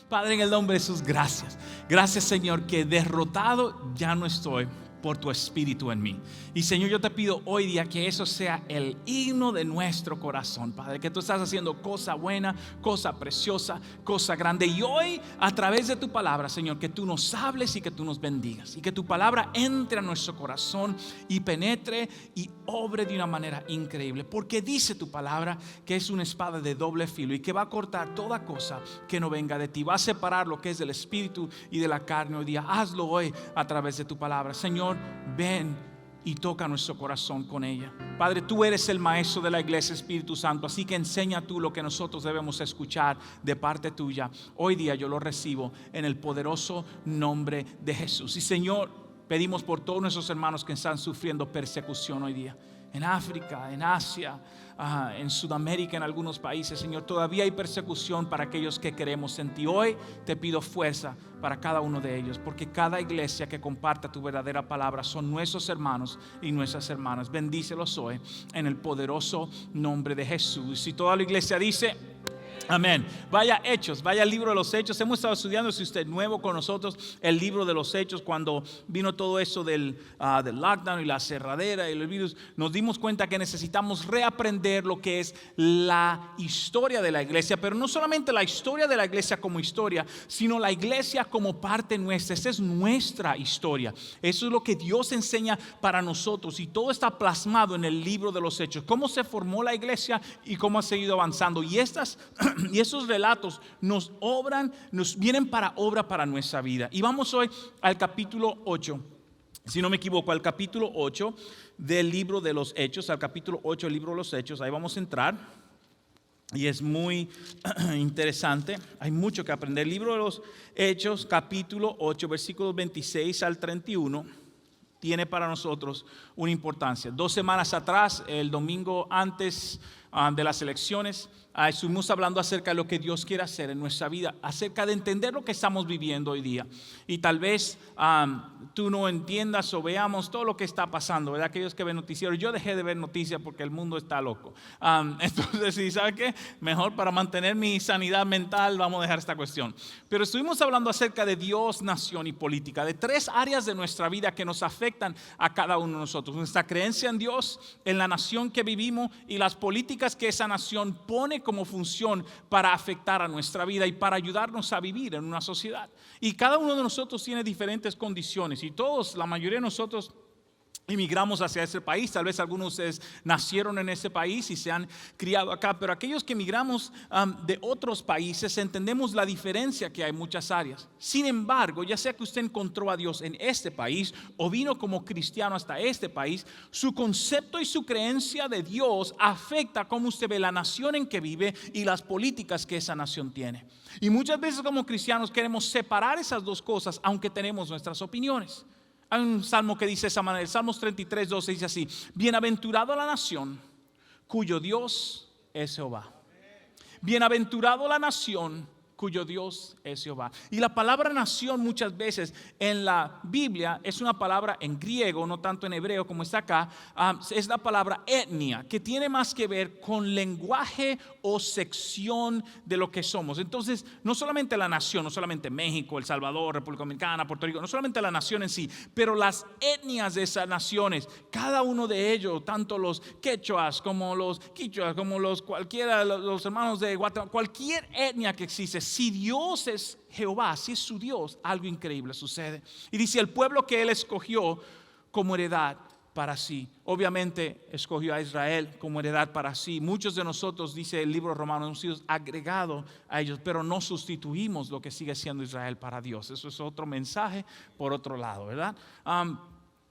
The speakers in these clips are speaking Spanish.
Padre, en el nombre de Jesús, gracias. Gracias, Señor, que derrotado ya no estoy por tu espíritu en mí. Y Señor, yo te pido hoy día que eso sea el himno de nuestro corazón, Padre, que tú estás haciendo cosa buena, cosa preciosa, cosa grande. Y hoy, a través de tu palabra, Señor, que tú nos hables y que tú nos bendigas, y que tu palabra entre a nuestro corazón y penetre y obre de una manera increíble, porque dice tu palabra que es una espada de doble filo y que va a cortar toda cosa que no venga de ti, va a separar lo que es del espíritu y de la carne. Hoy día hazlo hoy a través de tu palabra, Señor. Ven y toca nuestro corazón con ella. Padre, tú eres el maestro de la iglesia, Espíritu Santo, así que enseña tú lo que nosotros debemos escuchar de parte tuya. Hoy día yo lo recibo en el poderoso nombre de Jesús. Y Señor, pedimos por todos nuestros hermanos que están sufriendo persecución hoy día, en África, en Asia, en Sudamérica, en algunos países. Señor, todavía hay persecución para aquellos que creemos en ti. Hoy te pido fuerza para cada uno de ellos, porque cada iglesia que comparta tu verdadera palabra son nuestros hermanos y nuestras hermanas. Bendícelos hoy en el poderoso nombre de Jesús. Y toda la iglesia dice: amén. Vaya Hechos, vaya al libro de los Hechos. Hemos estado estudiando, si usted es nuevo con nosotros, el libro de los Hechos. Cuando vino todo eso del lockdown y la cerradera y el virus, nos dimos cuenta que necesitamos reaprender lo que es la historia de la iglesia. Pero no solamente la historia de la iglesia como historia, sino la iglesia como parte nuestra. Esa es nuestra historia. Eso es lo que Dios enseña para nosotros, y todo está plasmado en el libro de los Hechos. Cómo se formó la iglesia y cómo ha seguido avanzando. Y esos relatos nos vienen para obra para nuestra vida. Y vamos hoy al capítulo 8, si no me equivoco, al capítulo 8 del libro de los Hechos, al capítulo 8 del libro de los Hechos. Ahí vamos a entrar. Y es muy interesante, hay mucho que aprender. El libro de los Hechos, capítulo 8, versículos 26 al 31. Tiene para nosotros una importancia. 2 semanas atrás, el domingo antes de las elecciones, estuvimos hablando acerca de lo que Dios quiere hacer en nuestra vida, acerca de entender lo que estamos viviendo hoy día. Y tal vez tú no entiendas o veamos todo lo que está pasando, ¿verdad? Aquellos que ven noticieros, yo dejé de ver noticias porque el mundo está loco. Entonces, ¿sí? ¿Sabe qué? Mejor para mantener mi sanidad mental vamos a dejar esta cuestión. Pero estuvimos hablando acerca de Dios, nación y política, de 3 áreas de nuestra vida que nos afectan a cada uno de nosotros: nuestra creencia en Dios, en la nación que vivimos y las políticas que esa nación pone como función para afectar a nuestra vida y para ayudarnos a vivir en una sociedad. Y cada uno de nosotros tiene diferentes condiciones, y todos, la mayoría de nosotros, emigramos hacia ese país. Tal vez algunos de ustedes nacieron en ese país y se han criado acá, pero aquellos que emigramos de otros países entendemos la diferencia que hay en muchas áreas. Sin embargo, ya sea que usted encontró a Dios en este país o vino como cristiano hasta este país, su concepto y su creencia de Dios afecta cómo usted ve la nación en que vive y las políticas que esa nación tiene. Y muchas veces como cristianos queremos separar esas dos cosas, aunque tenemos nuestras opiniones. Hay un salmo que dice de esa manera, el Salmos 33:12 dice así: bienaventurado la nación cuyo Dios es Jehová. Bienaventurado la nación cuyo Dios es Jehová. Y la palabra nación muchas veces en la Biblia es una palabra en griego, no tanto en hebreo como está acá. Es la palabra etnia, que tiene más que ver con lenguaje o sección de lo que somos. Entonces, no solamente la nación, no solamente México, El Salvador, República Dominicana, Puerto Rico, no solamente la nación en sí, pero las etnias de esas naciones, cada uno de ellos, tanto los quechuas como los quichuas, como los cualquiera, los hermanos de Guatemala, cualquier etnia que existe, si Dios es Jehová, si es su Dios, algo increíble sucede. Y dice: el pueblo que Él escogió como heredad para sí. Obviamente escogió a Israel como heredad para sí. Muchos de nosotros, dice el libro romano, hemos sido agregados a ellos, pero no sustituimos lo que sigue siendo Israel para Dios. Eso es otro mensaje por otro lado, ¿verdad?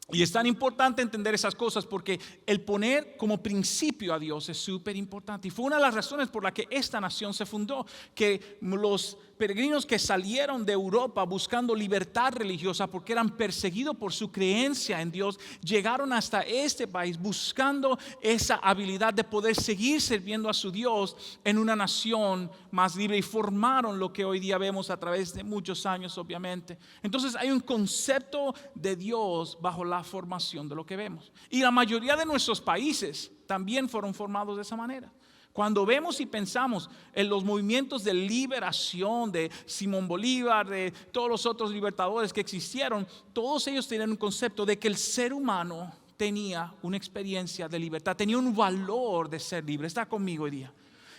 Y es tan importante entender esas cosas porque el poner como principio a Dios es súper importante. Y fue una de las razones por la que esta nación se fundó, que los peregrinos que salieron de Europa buscando libertad religiosa porque eran perseguidos por su creencia en Dios, llegaron hasta este país buscando esa habilidad de poder seguir sirviendo a su Dios en una nación más libre, y formaron lo que hoy día vemos a través de muchos años, obviamente. Entonces hay un concepto de Dios bajo la formación de lo que vemos, y la mayoría de nuestros países también fueron formados de esa manera. Cuando vemos y pensamos en los movimientos de liberación de Simón Bolívar, de todos los otros libertadores que existieron, todos ellos tenían un concepto de que el ser humano tenía una experiencia de libertad, tenía un valor de ser libre. Está conmigo hoy día.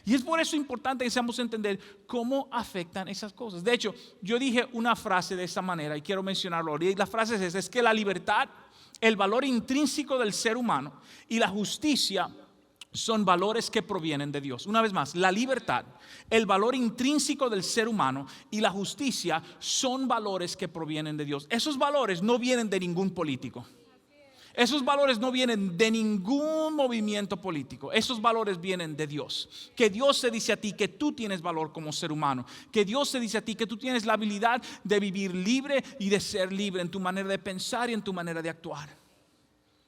Y es por eso importante que seamos entender cómo afectan esas cosas. De hecho, yo dije una frase de esta manera y quiero mencionarlo. Y la frase es esta: es que la libertad, el valor intrínseco del ser humano y la justicia son valores que provienen de Dios. Una vez más, la libertad, el valor intrínseco del ser humano y la justicia son valores que provienen de Dios. Esos valores no vienen de ningún político. Esos valores no vienen de ningún movimiento político. Esos valores vienen de Dios. Que Dios te dice a ti que tú tienes valor como ser humano. Que Dios te dice a ti que tú tienes la habilidad de vivir libre y de ser libre en tu manera de pensar y en tu manera de actuar.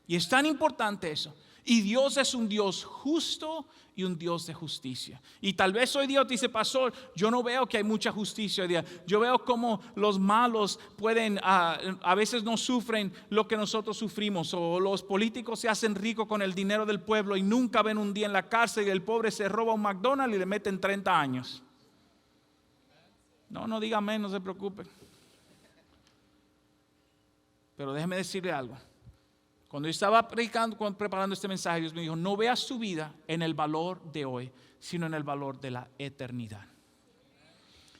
Y es tan importante eso. Y Dios es un Dios justo y un Dios de justicia. Y tal vez hoy Dios dice: pastor, yo no veo que hay mucha justicia hoy día. Yo veo cómo los malos pueden, a veces no sufren lo que nosotros sufrimos. O los políticos se hacen ricos con el dinero del pueblo y nunca ven un día en la cárcel y el pobre se roba un McDonald's y le meten 30 años. No diga amén, no se preocupe. Pero déjeme decirle algo. Cuando yo estaba preparando este mensaje, Dios me dijo: no veas tu vida en el valor de hoy, sino en el valor de la eternidad.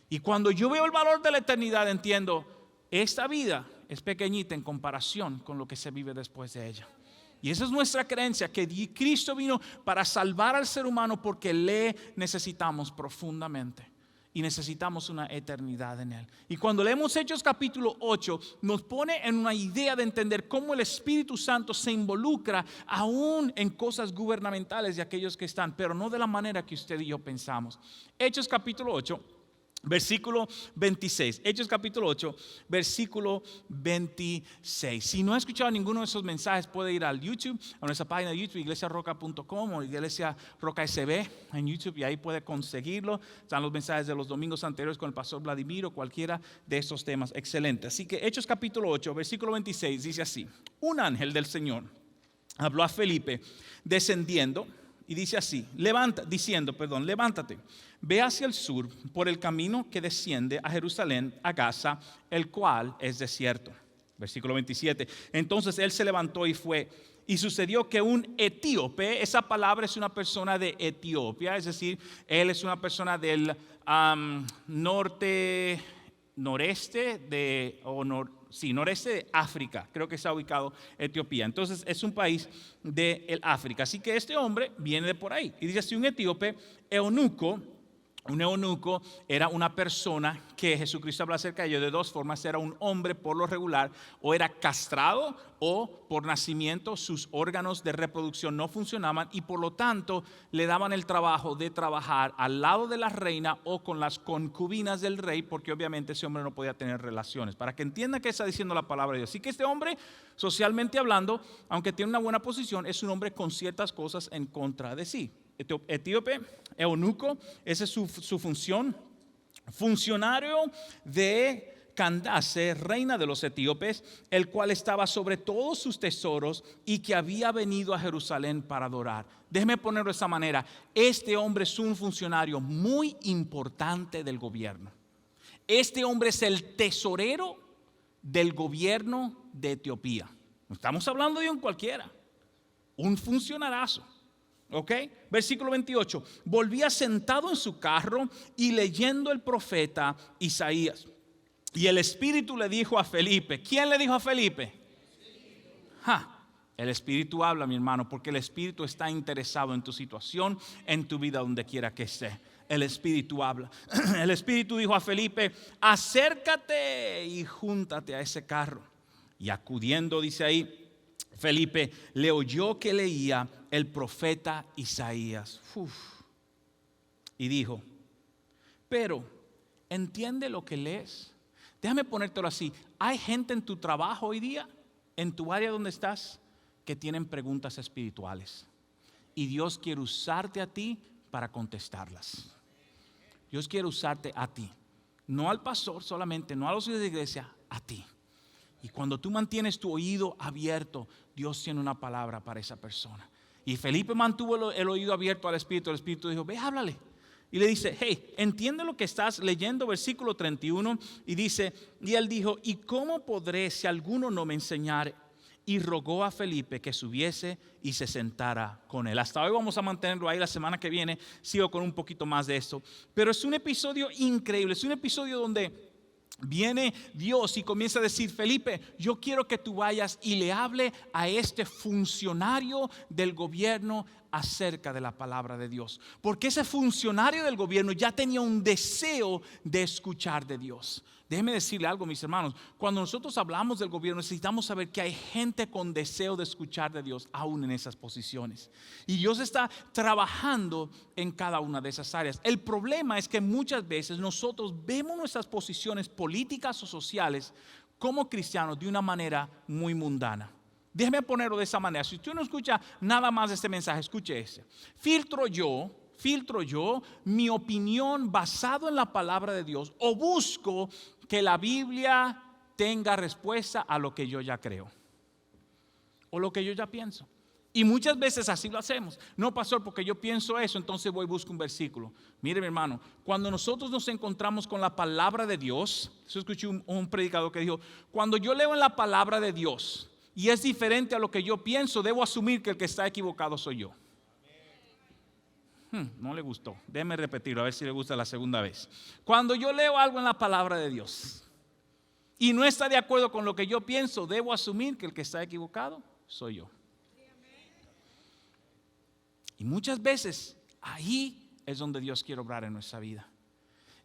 Y cuando yo veo el valor de la eternidad, entiendo, esta vida es pequeñita en comparación con lo que se vive después de ella. Y esa es nuestra creencia, que Cristo vino para salvar al ser humano porque le necesitamos profundamente. Y necesitamos una eternidad en Él. Y cuando leemos Hechos capítulo 8, nos pone en una idea de entender cómo el Espíritu Santo se involucra aún en cosas gubernamentales de aquellos que están, pero no de la manera que usted y yo pensamos. Hechos capítulo 8, versículo 26. Hechos capítulo 8, versículo 26. Si no ha escuchado ninguno de esos mensajes, puede ir al YouTube, a nuestra página de YouTube, iglesiarroca.com o Iglesia Roca SB en YouTube, y ahí puede conseguirlo. Están los mensajes de los domingos anteriores con el pastor Vladimir o cualquiera de estos temas. Excelente. Así que Hechos capítulo 8, versículo 26 dice así: un ángel del Señor habló a Felipe descendiendo y dice así, levántate, ve hacia el sur por el camino que desciende a Jerusalén, a Gaza, el cual es desierto. Versículo 27. Entonces él se levantó y fue. Y sucedió que un etíope, esa palabra es una persona de Etiopía, es decir, él es una persona del noreste de África, creo que está ubicado Etiopía. Entonces es un país de África. Así que este hombre viene de por ahí. Y dice así: un etíope, eunuco. Un eunuco era una persona que Jesucristo habla acerca de ello de dos formas. Era un hombre por lo regular, o era castrado o por nacimiento sus órganos de reproducción no funcionaban y por lo tanto le daban el trabajo de trabajar al lado de la reina o con las concubinas del rey, porque obviamente ese hombre no podía tener relaciones. Para que entienda qué está diciendo la palabra de Dios. Así que este hombre, socialmente hablando, aunque tiene una buena posición, es un hombre con ciertas cosas en contra de sí. Etíope, eunuco, esa es su función. Funcionario de Candace, reina de los etíopes, el cual estaba sobre todos sus tesoros y que había venido a Jerusalén para adorar. Déjeme ponerlo de esta manera: este hombre es un funcionario muy importante del gobierno. Este hombre es el tesorero del gobierno de Etiopía. No estamos hablando de un cualquiera, un funcionarazo. ¿Ok? Versículo 28. Volvía sentado en su carro y leyendo el profeta Isaías. Y el Espíritu le dijo a Felipe. ¿Quién le dijo a Felipe? El Espíritu habla, mi hermano, porque el Espíritu está interesado en tu situación, en tu vida, donde quiera que esté. El Espíritu habla. El Espíritu dijo a Felipe: acércate y júntate a ese carro. Y acudiendo, dice ahí, Felipe le oyó que leía el profeta Isaías. Y dijo: pero, ¿entiende lo que lees? Déjame ponértelo así. Hay gente en tu trabajo hoy día, en tu área donde estás, que tienen preguntas espirituales. Y Dios quiere usarte a ti para contestarlas. Dios quiere usarte a ti. No al pastor solamente, no a los líderes de iglesia, a ti. Y cuando tú mantienes tu oído abierto, Dios tiene una palabra para esa persona. Y Felipe mantuvo el oído abierto al Espíritu. El Espíritu dijo, ve, háblale. Y le dice, hey, entiende lo que estás leyendo, versículo 31. Y dice, y él dijo, ¿y cómo podré si alguno no me enseñare? Y rogó a Felipe que subiese y se sentara con él. Hasta hoy vamos a mantenerlo ahí. La semana que viene sigo con un poquito más de esto. Pero es un episodio increíble. Es un episodio donde viene Dios y comienza a decir, Felipe, yo quiero que tú vayas y le hable a este funcionario del gobierno acerca de la palabra de Dios. Porque ese funcionario del gobierno ya tenía un deseo de escuchar de Dios. Déjeme decirle algo, mis hermanos. Cuando nosotros hablamos del gobierno, necesitamos saber que hay gente con deseo de escuchar de Dios, aún en esas posiciones. Y Dios está trabajando en cada una de esas áreas. El problema es que muchas veces nosotros vemos nuestras posiciones políticas o sociales como cristianos de una manera muy mundana. Déjeme ponerlo de esa manera. Si usted no escucha nada más de este mensaje, escuche ese. Filtro yo mi opinión basado en la palabra de Dios, o busco que la Biblia tenga respuesta a lo que yo ya creo o lo que yo ya pienso. Y muchas veces así lo hacemos. No, pastor, porque yo pienso eso, entonces voy y busco un versículo. Mire, mi hermano, cuando nosotros nos encontramos con la palabra de Dios, yo escuché un predicador que dijo, cuando yo leo en la palabra de Dios y es diferente a lo que yo pienso, debo asumir que el que está equivocado soy yo. No le gustó. Déjeme repetirlo, a ver si le gusta la segunda vez. Cuando yo leo algo en la palabra de Dios y no está de acuerdo con lo que yo pienso, debo asumir que el que está equivocado soy yo. Y muchas veces ahí es donde Dios quiere obrar en nuestra vida.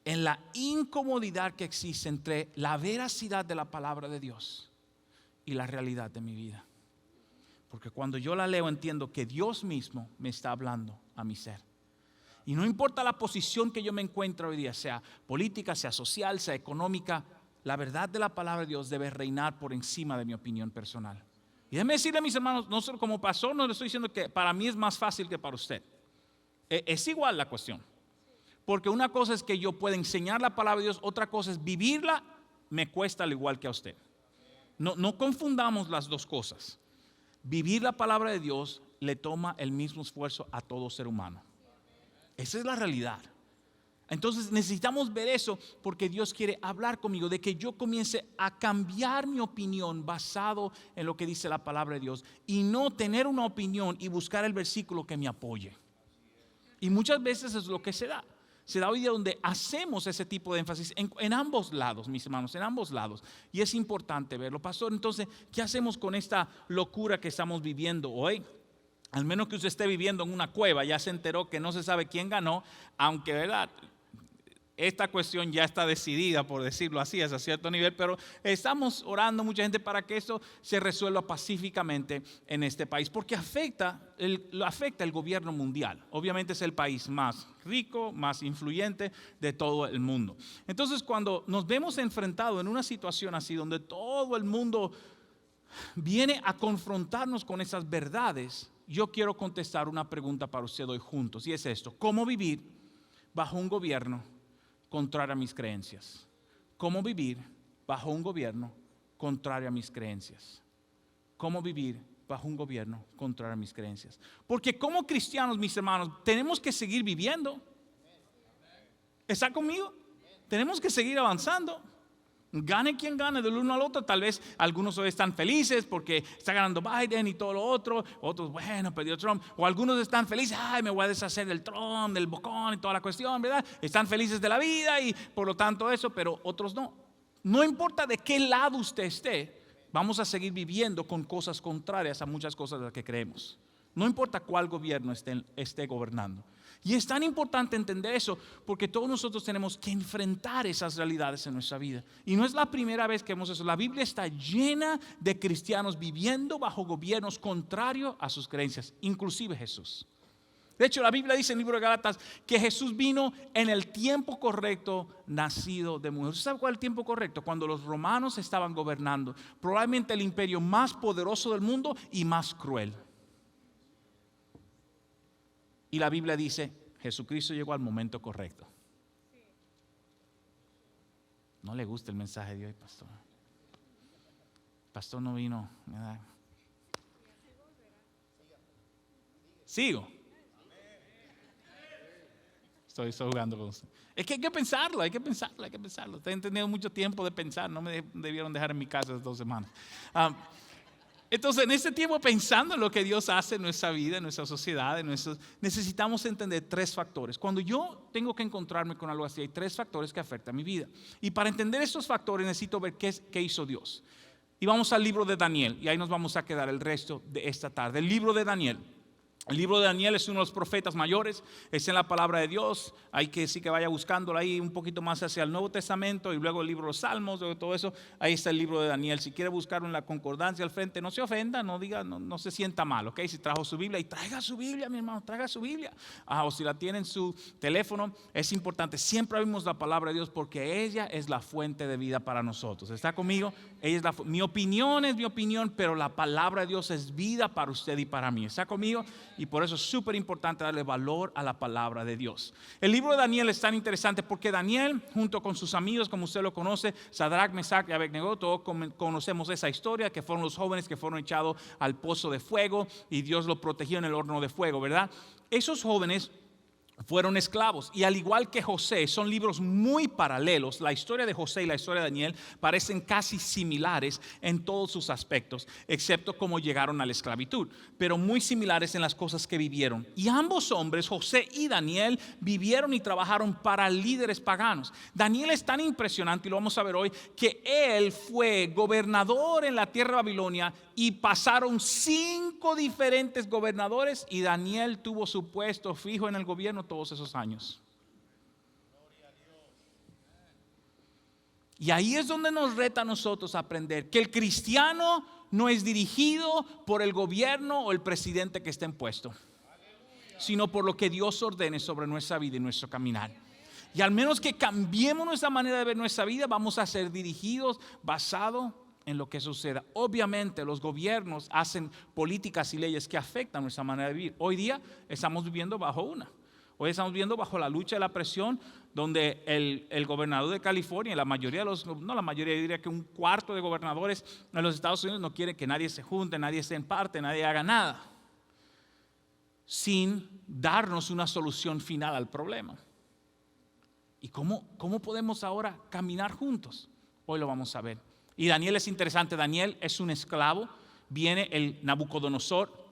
En la incomodidad que existe entre la veracidad de la palabra de Dios y la realidad de mi vida. Porque cuando yo la leo entiendo que Dios mismo me está hablando a mi ser. Y no importa la posición que yo me encuentre hoy día, sea política, sea social, sea económica, la verdad de la palabra de Dios debe reinar por encima de mi opinión personal. Y déjeme decirle a mis hermanos, no solo como pastor, no le estoy diciendo que para mí es más fácil que para usted. Es igual la cuestión. Porque una cosa es que yo pueda enseñar la palabra de Dios, otra cosa es vivirla, me cuesta al igual que a usted. No confundamos las dos cosas. Vivir la palabra de Dios le toma el mismo esfuerzo a todo ser humano. Esa es la realidad. Entonces necesitamos ver eso porque Dios quiere hablar conmigo de que yo comience a cambiar mi opinión basado en lo que dice la palabra de Dios y no tener una opinión y buscar el versículo que me apoye. Y muchas veces es lo que se da. Se da hoy día donde hacemos ese tipo de énfasis en ambos lados, mis hermanos, en ambos lados. Y es importante verlo, pastor. Entonces, ¿qué hacemos con esta locura que estamos viviendo hoy? Al menos que usted esté viviendo en una cueva, ya se enteró que no se sabe quién ganó, aunque, ¿verdad?, esta cuestión ya está decidida, por decirlo así, a cierto nivel, pero estamos orando mucha gente para que esto se resuelva pacíficamente en este país, porque afecta el gobierno mundial. Obviamente es el país más rico, más influyente de todo el mundo. Entonces, cuando nos vemos enfrentados en una situación así, donde todo el mundo viene a confrontarnos con esas verdades, yo quiero contestar una pregunta para usted hoy juntos, y es esto: ¿cómo vivir bajo un gobierno contrario a mis creencias? ¿Cómo vivir bajo un gobierno contrario a mis creencias? ¿Cómo vivir bajo un gobierno contrario a mis creencias? Porque como cristianos, mis hermanos, tenemos que seguir viviendo. ¿Está conmigo? Tenemos que seguir avanzando. Gane quien gane del uno al otro. Tal vez algunos hoy están felices porque está ganando Biden y todo lo otro. Otros, bueno, perdió Trump. O algunos están felices, ay, me voy a deshacer del Trump, del bocón y toda la cuestión, ¿verdad? Están felices de la vida y por lo tanto eso, pero otros no. No importa de qué lado usted esté, vamos a seguir viviendo con cosas contrarias a muchas cosas de las que creemos. No importa cuál gobierno esté gobernando. Y es tan importante entender eso porque todos nosotros tenemos que enfrentar esas realidades en nuestra vida. Y no es la primera vez que vemos eso. La Biblia está llena de cristianos viviendo bajo gobiernos contrarios a sus creencias, inclusive Jesús. De hecho, la Biblia dice en el libro de Gálatas que Jesús vino en el tiempo correcto, nacido de mujer. ¿Usted sabe cuál es el tiempo correcto? Cuando los romanos estaban gobernando, probablemente el imperio más poderoso del mundo y más cruel. Y la Biblia dice, Jesucristo llegó al momento correcto. No le gusta el mensaje de hoy, pastor. El pastor no vino, ¿verdad? Sigo. Estoy jugando con usted. Es que hay que pensarlo. Ustedes han tenido mucho tiempo de pensar. No me debieron dejar en mi casa esas 2 semanas. Entonces, en este tiempo pensando en lo que Dios hace en nuestra vida, en nuestra sociedad, necesitamos entender 3 factores. Cuando yo tengo que encontrarme con algo así, hay 3 factores que afectan mi vida. Y para entender estos factores necesito ver qué hizo Dios. Y vamos al libro de Daniel, y ahí nos vamos a quedar el resto de esta tarde. El libro de Daniel. El libro de Daniel es uno de los profetas mayores, es en la palabra de Dios. Hay que sí que vaya buscándolo ahí un poquito más hacia el Nuevo Testamento y luego el libro de los Salmos, todo eso. Ahí está el libro de Daniel. Si quiere buscarlo en la concordancia al frente, no se ofenda, no diga, no se sienta mal, ¿ok? Si trajo su Biblia, y traiga su Biblia, mi hermano, traiga su Biblia. O si la tiene en su teléfono, es importante. Siempre abrimos la palabra de Dios porque ella es la fuente de vida para nosotros. ¿Está conmigo? Mi opinión es mi opinión, pero la palabra de Dios es vida para usted y para mí. ¿Está conmigo? Y por eso es súper importante darle valor a la palabra de Dios. El libro de Daniel es tan interesante porque Daniel, junto con sus amigos, como usted lo conoce, Sadrach, Mesach y Abednego, todos conocemos esa historia, que fueron los jóvenes que fueron echados al pozo de fuego y Dios los protegió en el horno de fuego, ¿verdad? Esos jóvenes fueron esclavos, y al igual que José, son libros muy paralelos. La historia de José y la historia de Daniel parecen casi similares en todos sus aspectos, excepto cómo llegaron a la esclavitud, pero muy similares en las cosas que vivieron. Y ambos hombres, José y Daniel, vivieron y trabajaron para líderes paganos. Daniel es tan impresionante, y lo vamos a ver hoy, que él fue gobernador en la tierra de Babilonia, y pasaron 5 diferentes gobernadores, y Daniel tuvo su puesto fijo en el gobierno todos esos años. Y ahí es donde nos reta a nosotros a aprender que el cristiano no es dirigido por el gobierno o el presidente que esté en puesto, sino por lo que Dios ordene sobre nuestra vida y nuestro caminar. Y al menos que cambiemos nuestra manera de ver nuestra vida, vamos a ser dirigidos basado en lo que suceda. Obviamente los gobiernos hacen políticas y leyes que afectan nuestra manera de vivir. Hoy día estamos viviendo bajo una. Hoy estamos viendo bajo la lucha de la presión, donde el gobernador de California, la mayoría de no la mayoría, diría que un cuarto de gobernadores en los Estados Unidos no quiere que nadie se junte, nadie esté en parte, nadie haga nada, sin darnos una solución final al problema. ¿Y cómo podemos ahora caminar juntos? Hoy lo vamos a ver. Y Daniel es interesante. Daniel es un esclavo. Viene el Nabucodonosor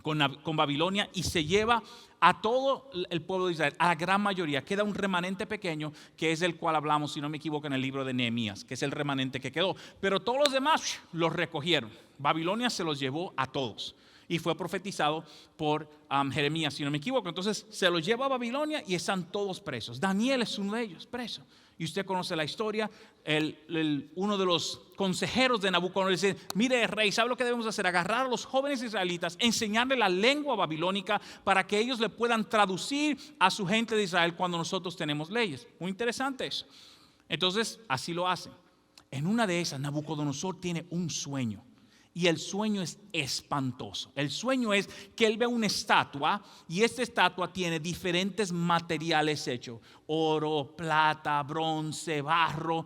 con Babilonia y se lleva a todo el pueblo de Israel, a la gran mayoría. Queda un remanente pequeño, que es del cual hablamos, si no me equivoco, en el libro de Nehemías, que es el remanente que quedó. Pero todos los demás los recogieron. Babilonia se los llevó a todos. Y fue profetizado por Jeremías, si no me equivoco. Entonces se los lleva a Babilonia y están todos presos. Daniel es uno de ellos, preso. Y usted conoce la historia. Uno de los consejeros de Nabucodonosor dice: mire, rey, ¿sabe lo que debemos hacer? Agarrar a los jóvenes israelitas, enseñarle la lengua babilónica para que ellos le puedan traducir a su gente de Israel cuando nosotros tenemos leyes. Muy interesante eso. Entonces así lo hacen. En una de esas, Nabucodonosor tiene un sueño. Y el sueño es espantoso. El sueño es que él ve una estatua, y esta estatua tiene diferentes materiales hechos: oro, plata, bronce, barro,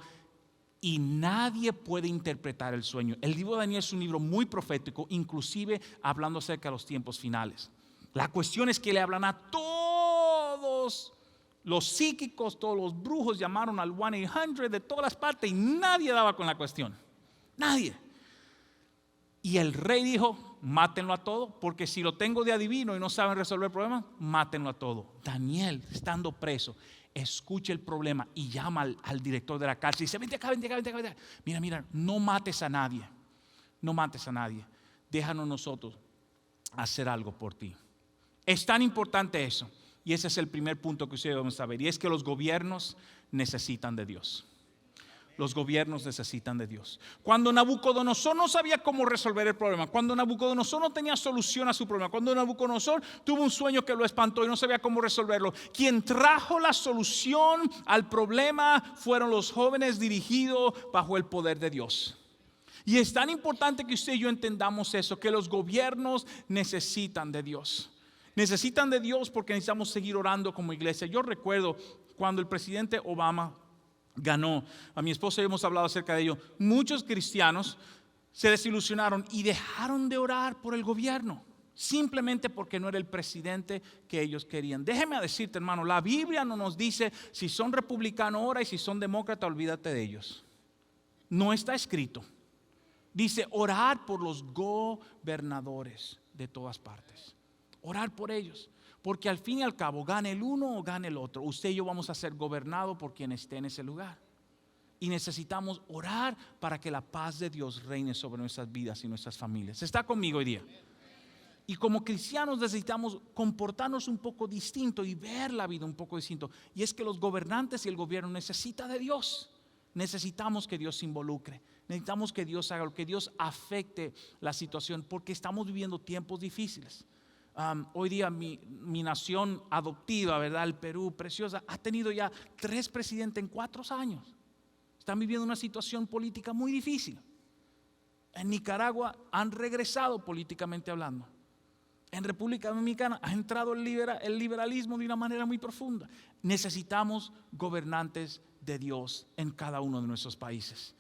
y nadie puede interpretar el sueño. El libro de Daniel es un libro muy profético, inclusive hablando acerca de los tiempos finales. La cuestión es que le hablan a todos los psíquicos, todos los brujos, llamaron al 1-800 de todas las partes y nadie daba con la cuestión. Nadie. Y el rey dijo: mátenlo a todo, porque si lo tengo de adivino y no saben resolver el problema, mátenlo a todo. Daniel, estando preso, escucha el problema y llama al director de la cárcel y dice: vente acá. Mira, no mates a nadie. No mates a nadie. Déjanos nosotros hacer algo por ti. Es tan importante eso. Y ese es el primer punto que ustedes deben saber. Y es que los gobiernos necesitan de Dios. Los gobiernos necesitan de Dios. Cuando Nabucodonosor no sabía cómo resolver el problema, cuando Nabucodonosor no tenía solución a su problema, cuando Nabucodonosor tuvo un sueño que lo espantó y no sabía cómo resolverlo, quien trajo la solución al problema fueron los jóvenes dirigidos bajo el poder de Dios. Y es tan importante que usted y yo entendamos eso, que los gobiernos necesitan de Dios. Necesitan de Dios porque necesitamos seguir orando como iglesia. Yo recuerdo cuando el presidente Obama ganó, a mi esposa y hemos hablado acerca de ello, muchos cristianos se desilusionaron y dejaron de orar por el gobierno. simplemente porque no era el presidente que ellos querían. Déjeme decirte, hermano, la Biblia no nos dice si son republicanos ora y si son demócratas olvídate de ellos. No está escrito. Dice orar por los gobernadores de todas partes. Orar por ellos. Porque al fin y al cabo, gane el uno o gane el otro, usted y yo vamos a ser gobernados por quien esté en ese lugar. Y necesitamos orar para que la paz de Dios reine sobre nuestras vidas y nuestras familias. ¿Está conmigo hoy día? Y como cristianos necesitamos comportarnos un poco distinto y ver la vida un poco distinto. Y es que los gobernantes y el gobierno necesitan de Dios. Necesitamos que Dios se involucre. Necesitamos que Dios haga, que Dios afecte la situación porque estamos viviendo tiempos difíciles. Hoy día mi nación adoptiva, ¿verdad? El Perú, preciosa, ha tenido ya 3 presidentes en 4 años. Están viviendo una situación política muy difícil. En Nicaragua han regresado políticamente hablando. En República Dominicana ha entrado el liberalismo de una manera muy profunda. Necesitamos gobernantes de Dios en cada uno de nuestros países.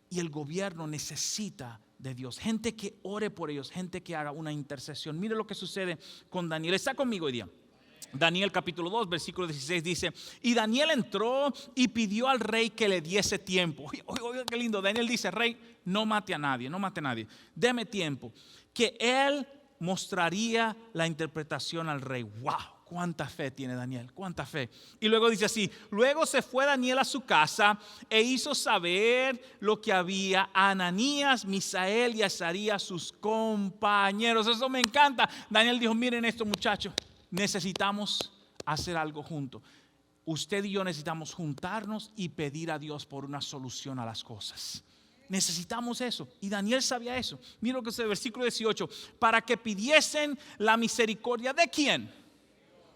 Y el gobierno necesita de Dios. Gente que ore por ellos, gente que haga una intercesión. Mire lo que sucede con Daniel. Está conmigo hoy día. Daniel capítulo 2 versículo 16 dice: y Daniel entró y pidió al rey que le diese tiempo. Oiga qué lindo. Daniel dice: rey, no mate a nadie, no mate a nadie. Deme tiempo. Que él mostraría la interpretación al rey. Wow, cuánta fe tiene Daniel, cuánta fe. Y luego dice así: luego se fue Daniel a su casa e hizo saber lo que había a Ananías, Misael y Azarías, sus compañeros. Eso me encanta. Daniel dijo: miren esto, muchachos, necesitamos hacer algo juntos. Usted y yo necesitamos juntarnos y pedir a Dios por una solución a las cosas. Necesitamos eso. Y Daniel sabía eso. Mira lo que dice el versículo 18: para que pidiesen la misericordia de quién.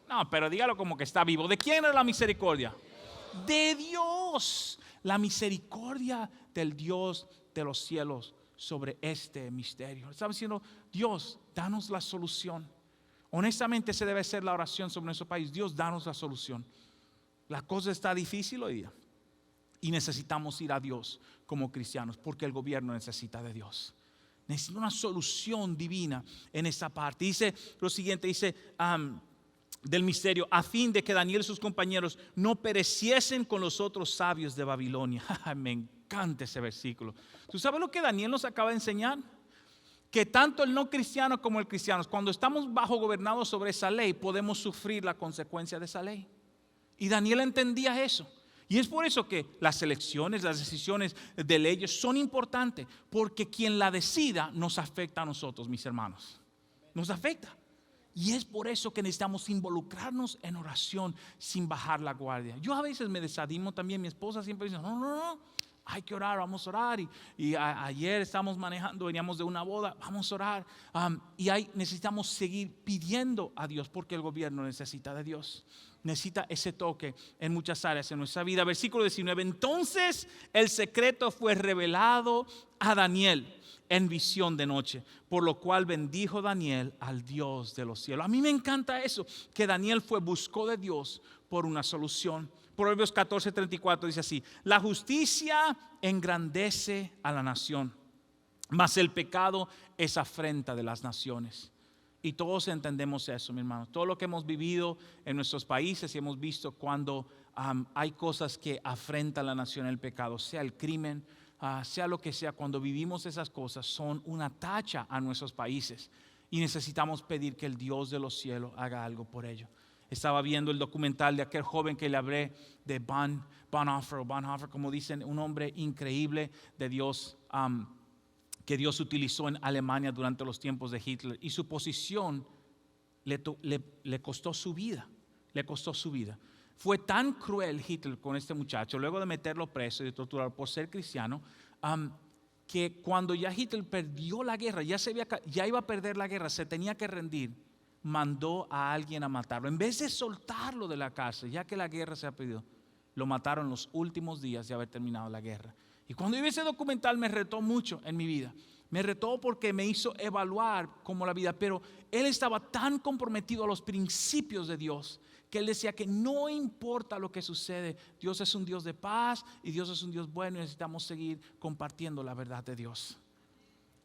No, pero dígalo como que está vivo. ¿De quién es la misericordia? De Dios. La misericordia del Dios de los cielos sobre este misterio. Estaba diciendo: Dios, danos la solución. Honestamente, esa debe ser la oración sobre nuestro país. Dios, danos la solución. La cosa está difícil hoy día. Y necesitamos ir a Dios como cristianos, porque el gobierno necesita de Dios. Necesita una solución divina en esa parte. Dice lo siguiente, dice del misterio: a fin de que Daniel y sus compañeros no pereciesen con los otros sabios de Babilonia. Me encanta ese versículo. ¿Tú sabes lo que Daniel nos acaba de enseñar? Que tanto el no cristiano como el cristiano, cuando estamos bajo gobernados sobre esa ley, podemos sufrir la consecuencia de esa ley. Y Daniel entendía eso. Y es por eso que las elecciones, las decisiones de leyes son importantes, porque quien la decida nos afecta a nosotros, mis hermanos. Nos afecta. Y es por eso que necesitamos involucrarnos en oración sin bajar la guardia. Yo a veces me desanimo también. Mi esposa siempre dice: no, hay que orar, vamos a orar. Y ayer estábamos manejando, veníamos de una boda, vamos a orar. Y necesitamos seguir pidiendo a Dios, porque el gobierno necesita de Dios. Necesita ese toque en muchas áreas en nuestra vida. Versículo 19: entonces el secreto fue revelado a Daniel en visión de noche, por lo cual bendijo Daniel al Dios de los cielos. A mí me encanta eso, que Daniel buscó de Dios por una solución. Proverbios 14:34 dice así: la justicia engrandece a la nación, mas el pecado es afrenta de las naciones. Y todos entendemos eso, mi hermano. Todo lo que hemos vivido en nuestros países y hemos visto cuando hay cosas que afrentan a la nación, el pecado, sea el crimen, sea lo que sea, cuando vivimos esas cosas son una tacha a nuestros países. Y necesitamos pedir que el Dios de los cielos haga algo por ello. Estaba viendo el documental de aquel joven que le hablé, de Bonhoeffer, como dicen, un hombre increíble de Dios, que Dios utilizó en Alemania durante los tiempos de Hitler. Y su posición le costó su vida. Le costó su vida. Fue tan cruel Hitler con este muchacho, luego de meterlo preso y de torturarlo por ser cristiano, que cuando ya Hitler perdió la guerra, ya iba a perder la guerra, se tenía que rendir, mandó a alguien a matarlo. En vez de soltarlo de la cárcel, ya que la guerra se ha perdido, lo mataron los últimos días de haber terminado la guerra. Y cuando vi ese documental me retó mucho en mi vida. Me retó porque me hizo evaluar cómo la vida. Pero él estaba tan comprometido a los principios de Dios que él decía que no importa lo que sucede, Dios es un Dios de paz y Dios es un Dios bueno y necesitamos seguir compartiendo la verdad de Dios.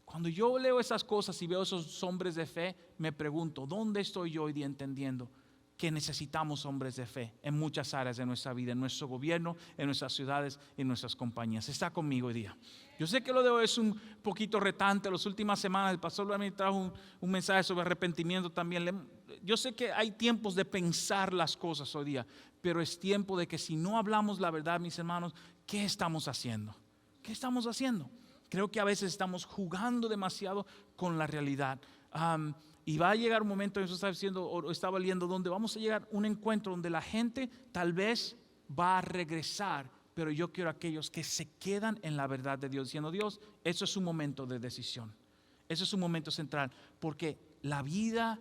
Cuando yo leo esas cosas y veo esos hombres de fe, me pregunto, ¿dónde estoy yo hoy día entendiendo que necesitamos hombres de fe en muchas áreas de nuestra vida, en nuestro gobierno, en nuestras ciudades, en nuestras compañías? Está conmigo hoy día. Yo sé que lo de hoy es un poquito retante. Las últimas semanas el pastor me trajo un mensaje sobre arrepentimiento también. Yo sé que hay tiempos de pensar las cosas hoy día, pero es tiempo de que si no hablamos la verdad, mis hermanos, ¿qué estamos haciendo? ¿Qué estamos haciendo? Creo que a veces estamos jugando demasiado con la realidad. Y va a llegar un momento, eso estaba diciendo, o estaba leyendo, donde vamos a llegar a un encuentro donde la gente tal vez va a regresar, pero yo quiero a aquellos que se quedan en la verdad de Dios, diciendo, Dios, eso es un momento de decisión, eso es un momento central, porque la vida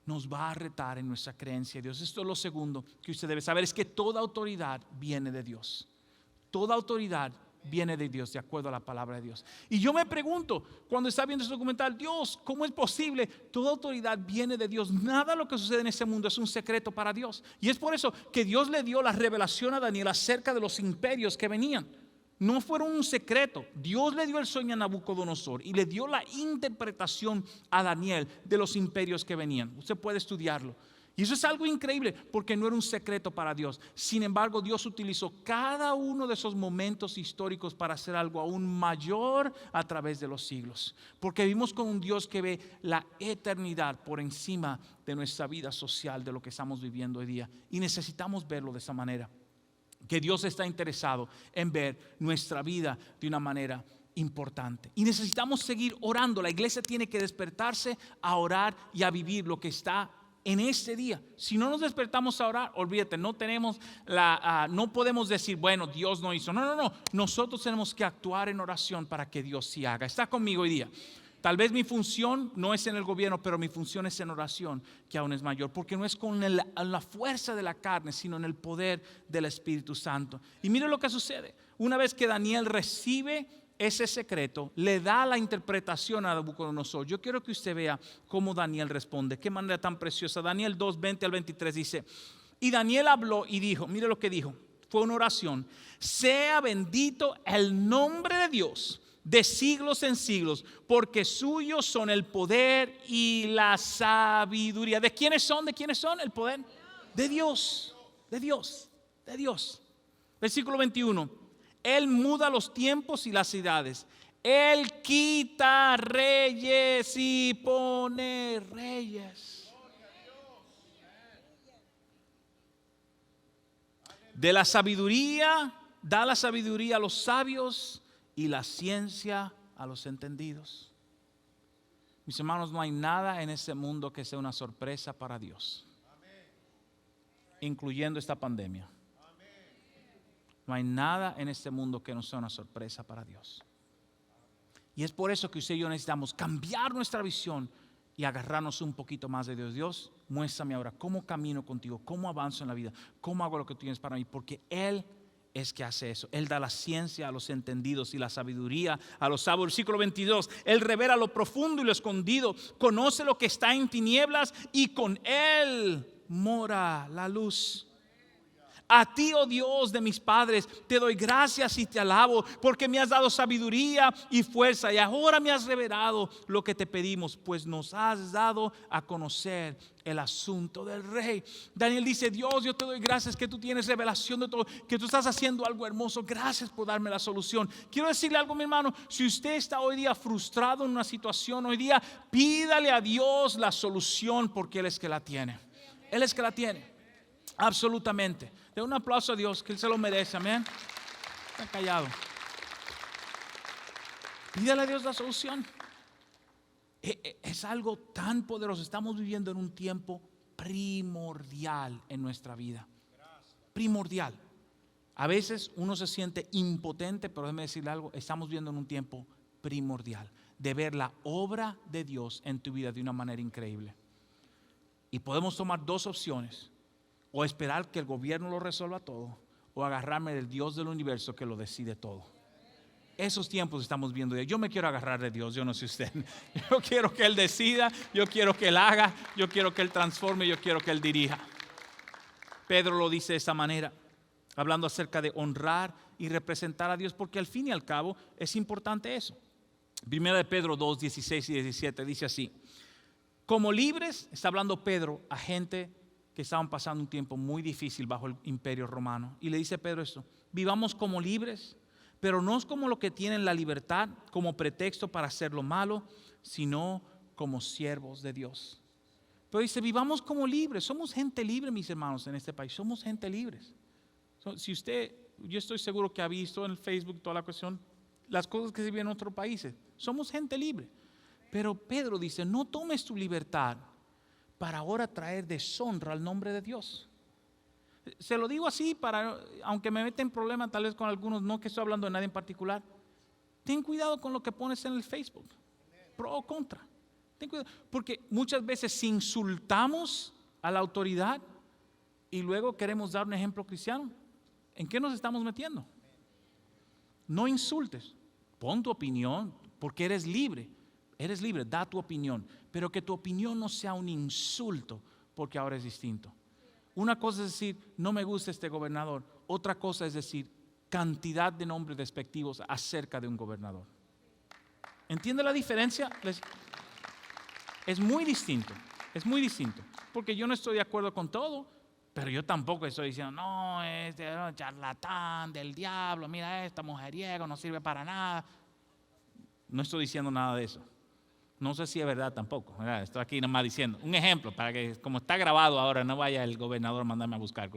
nos va a retar en nuestra creencia en Dios. Esto es lo segundo que usted debe saber, es que toda autoridad viene de Dios. Toda autoridad viene de Dios, de acuerdo a la palabra de Dios. Y yo me pregunto, cuando está viendo este documental, Dios, ¿cómo es posible? Toda autoridad viene de Dios. Nada de lo que sucede en este mundo es un secreto para Dios. Y es por eso que Dios le dio la revelación a Daniel acerca de los imperios que venían. No fueron un secreto. Dios le dio el sueño a Nabucodonosor y le dio la interpretación a Daniel de los imperios que venían. Usted puede estudiarlo. Y eso es algo increíble porque no era un secreto para Dios. Sin embargo, Dios utilizó cada uno de esos momentos históricos para hacer algo aún mayor a través de los siglos. Porque vivimos con un Dios que ve la eternidad por encima de nuestra vida social, de lo que estamos viviendo hoy día. Y necesitamos verlo de esa manera. Que Dios está interesado en ver nuestra vida de una manera importante. Y necesitamos seguir orando. La iglesia tiene que despertarse a orar y a vivir lo que está en este día. Si no nos despertamos a orar, olvídate, no podemos decir, bueno, Dios no hizo. No. Nosotros tenemos que actuar en oración para que Dios sí haga. Está conmigo hoy día. Tal vez mi función no es en el gobierno, pero mi función es en oración, que aún es mayor, porque no es con la fuerza de la carne, sino en el poder del Espíritu Santo. Y mire lo que sucede. Una vez que Daniel recibe ese secreto, le da la interpretación a Nabucodonosor. Yo quiero que usted vea cómo Daniel responde. Qué manera tan preciosa. Daniel 2, 20 al 23 dice: y Daniel habló y dijo, mire lo que dijo, fue una oración: sea bendito el nombre de Dios de siglos en siglos, porque suyos son el poder y la sabiduría. ¿De quiénes son? ¿De quiénes son el poder? De Dios, de Dios, de Dios. Versículo 21. Él muda los tiempos y las edades. Él quita reyes y pone reyes. De la sabiduría, da la sabiduría a los sabios y la ciencia a los entendidos. Mis hermanos, no hay nada en este mundo que sea una sorpresa para Dios, incluyendo esta pandemia. No hay nada en este mundo que no sea una sorpresa para Dios. Y es por eso que usted y yo necesitamos cambiar nuestra visión y agarrarnos un poquito más de Dios. Dios, muéstrame ahora cómo camino contigo, cómo avanzo en la vida, cómo hago lo que tú tienes para mí, porque Él es que hace eso. Él da la ciencia a los entendidos y la sabiduría a los sabios. Versículo 22. Él revela lo profundo y lo escondido, conoce lo que está en tinieblas y con Él mora la luz. A ti, oh Dios de mis padres, te doy gracias y te alabo, porque me has dado sabiduría y fuerza, y ahora me has revelado lo que te pedimos, pues nos has dado a conocer el asunto del rey. Daniel dice: Dios, yo te doy gracias que tú tienes revelación de todo, que tú estás haciendo algo hermoso. Gracias por darme la solución. Quiero decirle algo, mi hermano: si usted está hoy día frustrado en una situación, hoy día pídale a Dios la solución, porque Él es que la tiene. Él es que la tiene. Absolutamente. De un aplauso a Dios, que Él se lo merece. Amén. Está callado. Pídale a Dios la solución. Es algo tan poderoso. Estamos viviendo en un tiempo primordial en nuestra vida. Primordial. A veces uno se siente impotente, pero déjeme decirle algo: estamos viviendo en un tiempo primordial de ver la obra de Dios en tu vida de una manera increíble. Y podemos tomar dos opciones: o esperar que el gobierno lo resuelva todo, o agarrarme del Dios del universo que lo decide todo. Esos tiempos estamos viendo. Yo me quiero agarrar de Dios, yo no sé usted. Yo quiero que Él decida, yo quiero que Él haga, yo quiero que Él transforme, yo quiero que Él dirija. Pedro lo dice de esta manera, hablando acerca de honrar y representar a Dios, porque al fin y al cabo es importante eso. Primera de Pedro 2, 16 y 17 dice así: como libres, está hablando Pedro a gente que estaban pasando un tiempo muy difícil bajo el imperio romano. Y le dice Pedro esto: vivamos como libres, pero no es como lo que tienen la libertad como pretexto para hacer lo malo, sino como siervos de Dios. Pero dice, vivamos como libres. Somos gente libre, mis hermanos, en este país. Somos gente libres. Si usted, yo estoy seguro que ha visto en el Facebook toda la cuestión, las cosas que se viven en otros países. Somos gente libre. Pero Pedro dice, no tomes tu libertad para ahora traer deshonra al nombre de Dios. Se lo digo así, aunque me meten en problemas tal vez con algunos, no que estoy hablando de nadie en particular. Ten cuidado con lo que pones en el Facebook, pro o contra. Ten cuidado, porque muchas veces insultamos a la autoridad y luego queremos dar un ejemplo cristiano. ¿En qué nos estamos metiendo? No insultes, pon tu opinión, porque eres libre, da tu opinión, pero que tu opinión no sea un insulto, porque ahora es distinto. Una cosa es decir, no me gusta este gobernador, otra cosa es decir, cantidad de nombres despectivos acerca de un gobernador. ¿Entiende la diferencia? Es muy distinto, porque yo no estoy de acuerdo con todo, pero yo tampoco estoy diciendo, no, este charlatán del diablo, mira esta mujeriego, no sirve para nada. No estoy diciendo nada de eso. No sé si es verdad tampoco, ¿verdad? Estoy aquí nomás diciendo un ejemplo para que, como está grabado ahora, no vaya el gobernador a mandarme a buscar.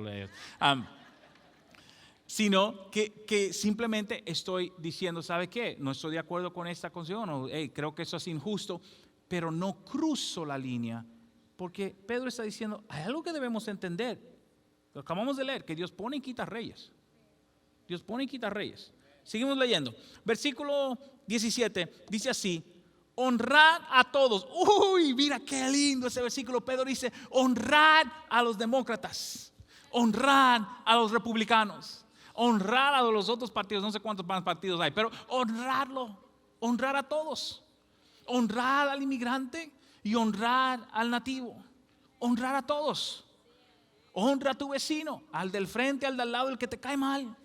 Sino que simplemente estoy diciendo, ¿sabe qué? No estoy de acuerdo con esta concepción, o creo que eso es injusto, pero no cruzo la línea, porque Pedro está diciendo, hay algo que debemos entender. Lo acabamos de leer, que Dios pone y quita reyes. Dios pone y quita reyes. Seguimos leyendo. Versículo 17 dice así: honrad a todos. Uy, mira qué lindo ese versículo. Pedro dice, honrad a los demócratas, honrad a los republicanos, honrar a los otros partidos, no sé cuántos más partidos hay, pero honrar a todos, honrar al inmigrante y honrar al nativo, honrar a todos. Honra a tu vecino, al del frente, al del lado, el que te cae mal.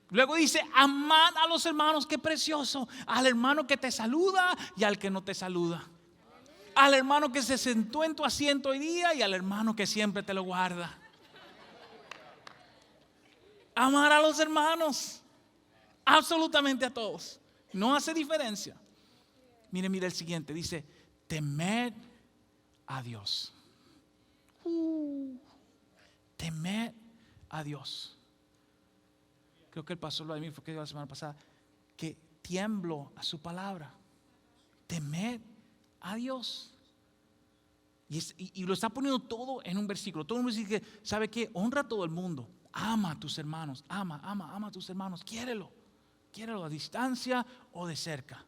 Luego dice, amad a los hermanos, qué precioso, al hermano que te saluda y al que no te saluda. Al hermano que se sentó en tu asiento hoy día y al hermano que siempre te lo guarda. Amar a los hermanos, absolutamente a todos. No hace diferencia. Mire el siguiente, dice, temed a Dios. Temed a Dios. Creo que el pastor Vladimir fue que dijo la semana pasada que tiemblo a su palabra. Temed a Dios. Y lo está poniendo todo en un versículo. Todo un versículo que, ¿sabe qué? Honra a todo el mundo. Ama a tus hermanos. Ama a tus hermanos. Quiérelo a distancia o de cerca.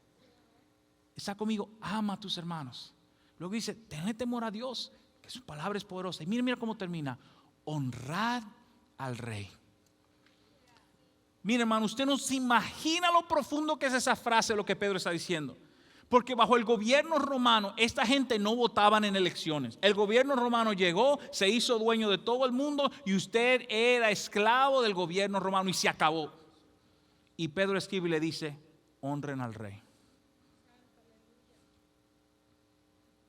Está conmigo, ama a tus hermanos. Luego dice, tenle temor a Dios, que su palabra es poderosa. Y mira cómo termina. Honrad al rey. Mira, hermano, usted no se imagina lo profundo que es esa frase, lo que Pedro está diciendo. Porque bajo el gobierno romano, esta gente no votaban en elecciones. El gobierno romano llegó, se hizo dueño de todo el mundo y usted era esclavo del gobierno romano y se acabó. Y Pedro escribe y le dice, honren al rey.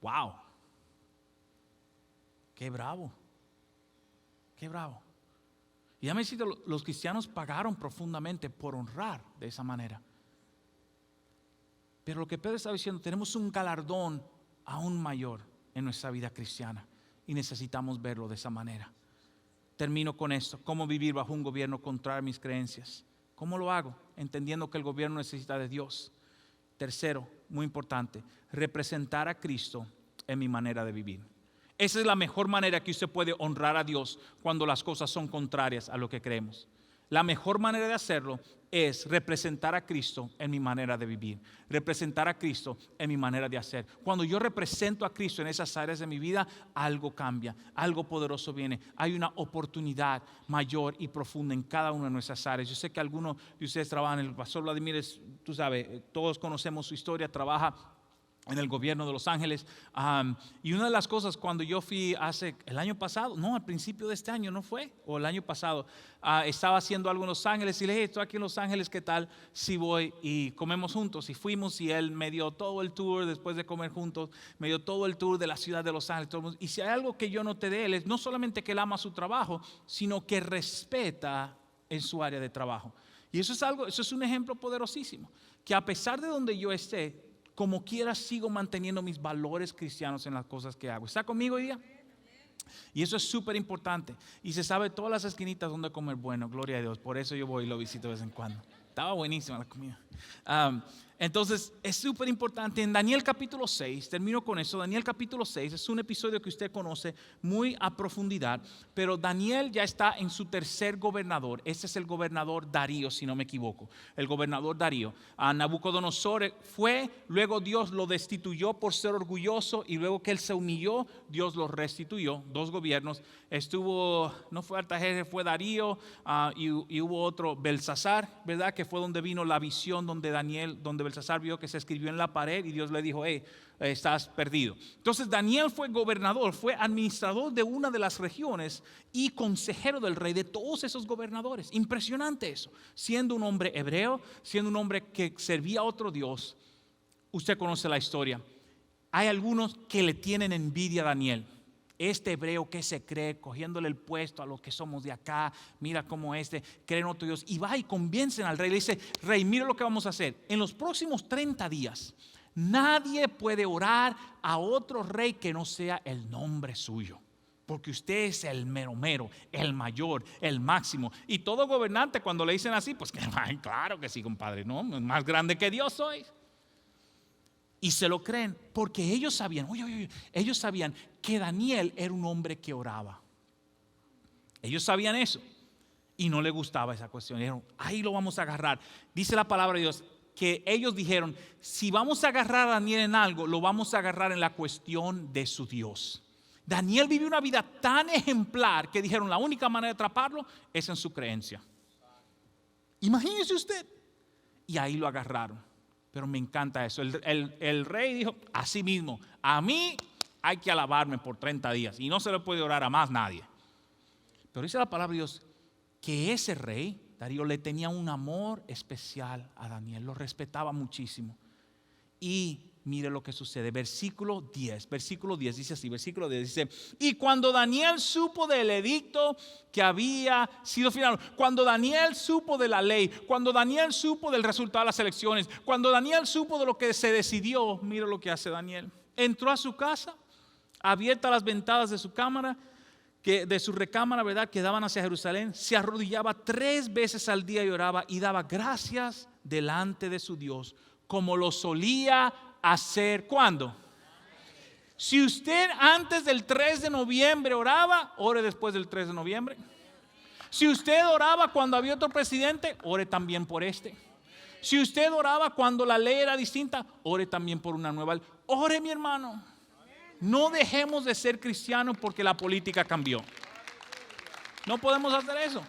Wow. Qué bravo. Qué bravo. Y ya me decía, los cristianos pagaron profundamente por honrar de esa manera. Pero lo que Pedro está diciendo, tenemos un galardón aún mayor en nuestra vida cristiana y necesitamos verlo de esa manera. Termino con esto. ¿Cómo vivir bajo un gobierno contrario a mis creencias? ¿Cómo lo hago? Entendiendo que el gobierno necesita de Dios. Tercero, muy importante, representar a Cristo en mi manera de vivir. Esa es la mejor manera que usted puede honrar a Dios cuando las cosas son contrarias a lo que creemos. La mejor manera de hacerlo es representar a Cristo en mi manera de vivir, representar a Cristo en mi manera de hacer. Cuando yo represento a Cristo en esas áreas de mi vida, algo cambia, algo poderoso viene. Hay una oportunidad mayor y profunda en cada una de nuestras áreas. Yo sé que algunos de ustedes trabajan, el pastor Vladimir, tú sabes, todos conocemos su historia, trabaja en el gobierno de Los Ángeles. Y una de las cosas cuando yo fui el año pasado, no, al principio de este año, ¿no fue? O el año pasado, estaba haciendo algo en Los Ángeles y le dije, estoy aquí en Los Ángeles, ¿qué tal si voy y comemos juntos? Y fuimos y él me dio todo el tour, después de comer juntos, me dio todo el tour de la ciudad de Los Ángeles. Todo el mundo. Y si hay algo que yo noté de él, es no solamente que él ama su trabajo, sino que respeta en su área de trabajo. Y eso es un ejemplo poderosísimo, que a pesar de donde yo esté, como quiera sigo manteniendo mis valores cristianos en las cosas que hago. ¿Está conmigo hoy día? Y eso es súper importante. Y se sabe todas las esquinitas donde comer bueno, gloria a Dios. Por eso yo voy y lo visito de vez en cuando. Estaba buenísima la comida. Entonces es súper importante. En Daniel capítulo 6, termino con eso. Daniel capítulo 6 es un episodio que usted conoce muy a profundidad. Pero Daniel ya está en su tercer gobernador. Este es el gobernador Darío, si no me equivoco. El gobernador Darío. Nabucodonosor fue, luego Dios lo destituyó por ser orgulloso. Y luego que él se humilló, Dios lo restituyó. 2 gobiernos. No fue Artajerjes, fue Darío. Y hubo otro, Belsasar, ¿verdad? Que fue donde vino la visión donde Belsasar vio que se escribió en la pared y Dios le dijo, estás perdido. Entonces Daniel fue gobernador, fue administrador de una de las regiones y consejero del rey de todos esos gobernadores. Impresionante eso, siendo un hombre hebreo, siendo un hombre que servía a otro Dios. Usted conoce la historia. Hay algunos que le tienen envidia a Daniel. Este hebreo que se cree, cogiéndole el puesto a los que somos de acá, mira cómo cree en otro Dios, y va y convencen al rey, le dice, rey, mira lo que vamos a hacer, en los próximos 30 días, nadie puede orar a otro rey que no sea el nombre suyo, porque usted es el mero mero, el mayor, el máximo, y todo gobernante cuando le dicen así, pues claro que sí, compadre, no, más grande que Dios soy. Y se lo creen porque ellos sabían, ellos sabían que Daniel era un hombre que oraba. Ellos sabían eso y no le gustaba esa cuestión. Dijeron, ahí lo vamos a agarrar. Dice la palabra de Dios que ellos dijeron, si vamos a agarrar a Daniel en algo, lo vamos a agarrar en la cuestión de su Dios. Daniel vivió una vida tan ejemplar que dijeron, la única manera de atraparlo es en su creencia. Imagínese usted. Y ahí lo agarraron. Pero me encanta eso. El rey dijo, así mismo, a mí hay que alabarme por 30 días y no se le puede orar a más nadie. Pero dice la palabra de Dios que ese rey, Darío, le tenía un amor especial a Daniel, lo respetaba muchísimo. Y mire lo que sucede, versículo 10 dice así, versículo 10 dice, y cuando Daniel supo del edicto que había sido firmado, cuando Daniel supo de la ley, cuando Daniel supo del resultado de las elecciones, cuando Daniel supo de lo que se decidió, mire lo que hace Daniel, entró a su casa, abiertas las ventanas de su cámara, de su recámara, ¿verdad?, que daban hacia Jerusalén, se arrodillaba 3 veces al día y oraba y daba gracias delante de su Dios, como lo solía hacer. ¿Cuándo? Si usted antes del 3 de noviembre oraba, ore después del 3 de noviembre. Si usted oraba cuando había otro presidente, ore también por este. Si usted oraba cuando la ley era distinta, ore también por una nueva. Ore, mi hermano. No dejemos de ser cristianos porque la política cambió. No podemos hacer eso.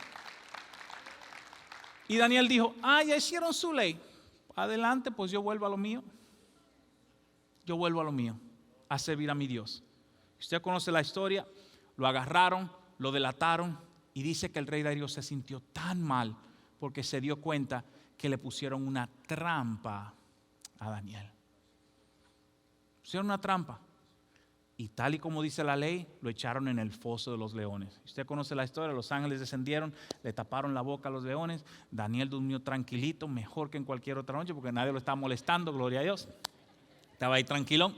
Y Daniel dijo, ya hicieron su ley. Adelante, pues yo vuelvo a lo mío. Yo vuelvo a lo mío, a servir a mi Dios. Usted conoce la historia, lo agarraron, lo delataron y dice que el rey Darío se sintió tan mal porque se dio cuenta que le pusieron una trampa a Daniel. Pusieron una trampa y tal y como dice la ley, lo echaron en el foso de los leones. Usted conoce la historia, los ángeles descendieron, le taparon la boca a los leones. Daniel durmió tranquilito, mejor que en cualquier otra noche porque nadie lo estaba molestando, gloria a Dios. Estaba ahí tranquilo.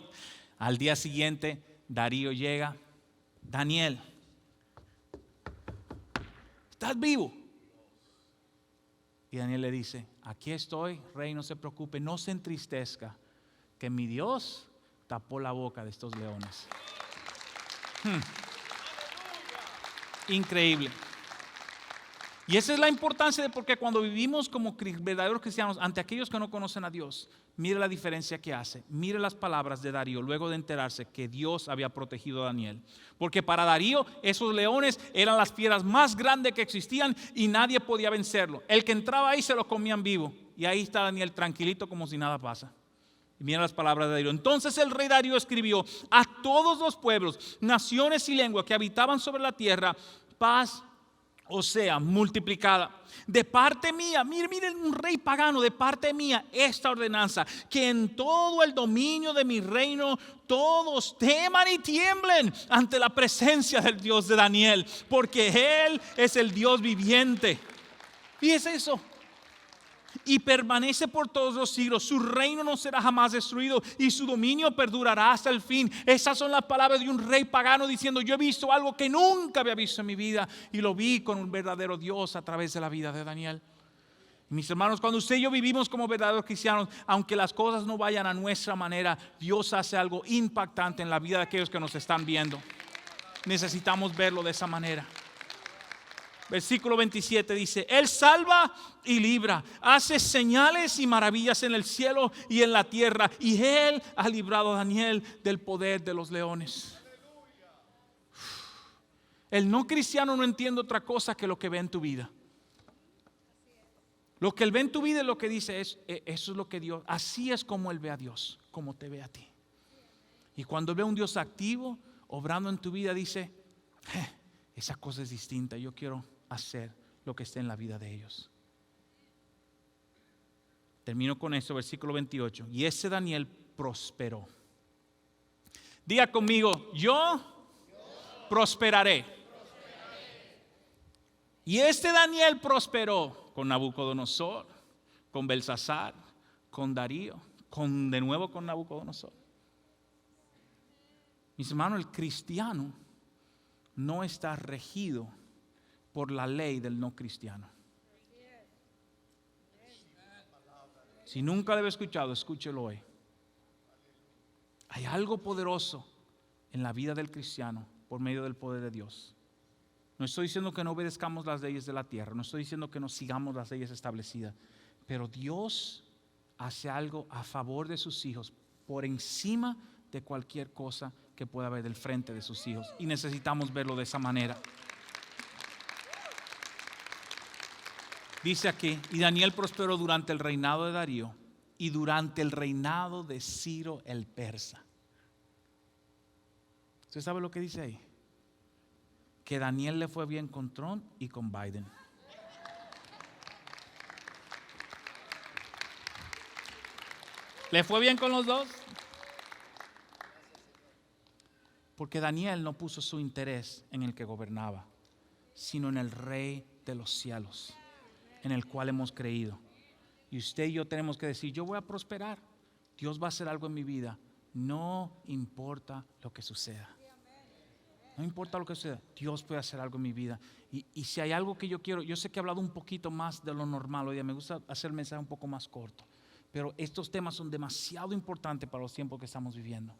Al día siguiente, Darío llega. Daniel, ¿estás vivo? Y Daniel le dice, aquí estoy, rey, no se preocupe, no se entristezca, que mi Dios tapó la boca de estos leones. Increíble. Y esa es la importancia de porque cuando vivimos como verdaderos cristianos ante aquellos que no conocen a Dios, mire la diferencia que hace. Mire las palabras de Darío luego de enterarse que Dios había protegido a Daniel. Porque para Darío esos leones eran las fieras más grandes que existían y nadie podía vencerlo. El que entraba ahí se lo comían vivo. Y ahí está Daniel tranquilito como si nada pasa. Y mira las palabras de Darío. Entonces el rey Darío escribió a todos los pueblos, naciones y lenguas que habitaban sobre la tierra, paz o sea multiplicada. De parte mía, miren un rey pagano, de parte mía esta ordenanza, que en todo el dominio de mi reino todos teman y tiemblen ante la presencia del Dios de Daniel, porque Él es el Dios viviente. Fíjese eso. Y permanece por todos los siglos. Su reino no será jamás destruido y su dominio perdurará hasta el fin. Esas son las palabras de un rey pagano diciendo: yo he visto algo que nunca había visto en mi vida, y lo vi con un verdadero Dios a través de la vida de Daniel. Mis hermanos, cuando usted y yo vivimos como verdaderos cristianos, aunque las cosas no vayan a nuestra manera, Dios hace algo impactante en la vida de aquellos que nos están viendo. Necesitamos verlo de esa manera. Versículo 27 dice: Él salva y libra, hace señales y maravillas en el cielo y en la tierra, y Él ha librado a Daniel del poder de los leones. El no cristiano no entiende otra cosa que lo que ve en tu vida. Lo que Él ve en tu vida es lo que dice, eso es lo que Dios, así es como Él ve a Dios, como te ve a ti. Y cuando ve a un Dios activo, obrando en tu vida, dice: esa cosa es distinta, yo quiero hacer lo que esté en la vida de ellos. Termino con esto, versículo 28. Y ese Daniel prosperó. Diga conmigo: yo prosperaré. Y este Daniel prosperó con Nabucodonosor, con Belsasar, con Darío, de nuevo con Nabucodonosor. Mis hermanos, el cristiano no está regido por la ley del no cristiano. Si nunca lo he escuchado, escúchelo hoy. Hay algo poderoso en la vida del cristiano por medio del poder de Dios. No estoy diciendo que no obedezcamos las leyes de la tierra, no estoy diciendo que no sigamos las leyes establecidas, pero Dios hace algo a favor de sus hijos por encima de cualquier cosa que pueda haber del frente de sus hijos, y necesitamos verlo de esa manera. Dice aquí: y Daniel prosperó durante el reinado de Darío y durante el reinado de Ciro el persa. ¿Usted sabe lo que dice ahí? Que Daniel le fue bien con Trump y con Biden. ¿Le fue bien con los dos? Porque Daniel no puso su interés en el que gobernaba, sino en el Rey de los cielos, en el cual hemos creído. Y usted y yo tenemos que decir: yo voy a prosperar, Dios va a hacer algo en mi vida, no importa lo que suceda. No importa lo que suceda, Dios puede hacer algo en mi vida. Y si hay algo que yo quiero, yo sé que he hablado un poquito más de lo normal hoy día, me gusta hacer el mensaje un poco más corto, pero estos temas son demasiado importantes para los tiempos que estamos viviendo.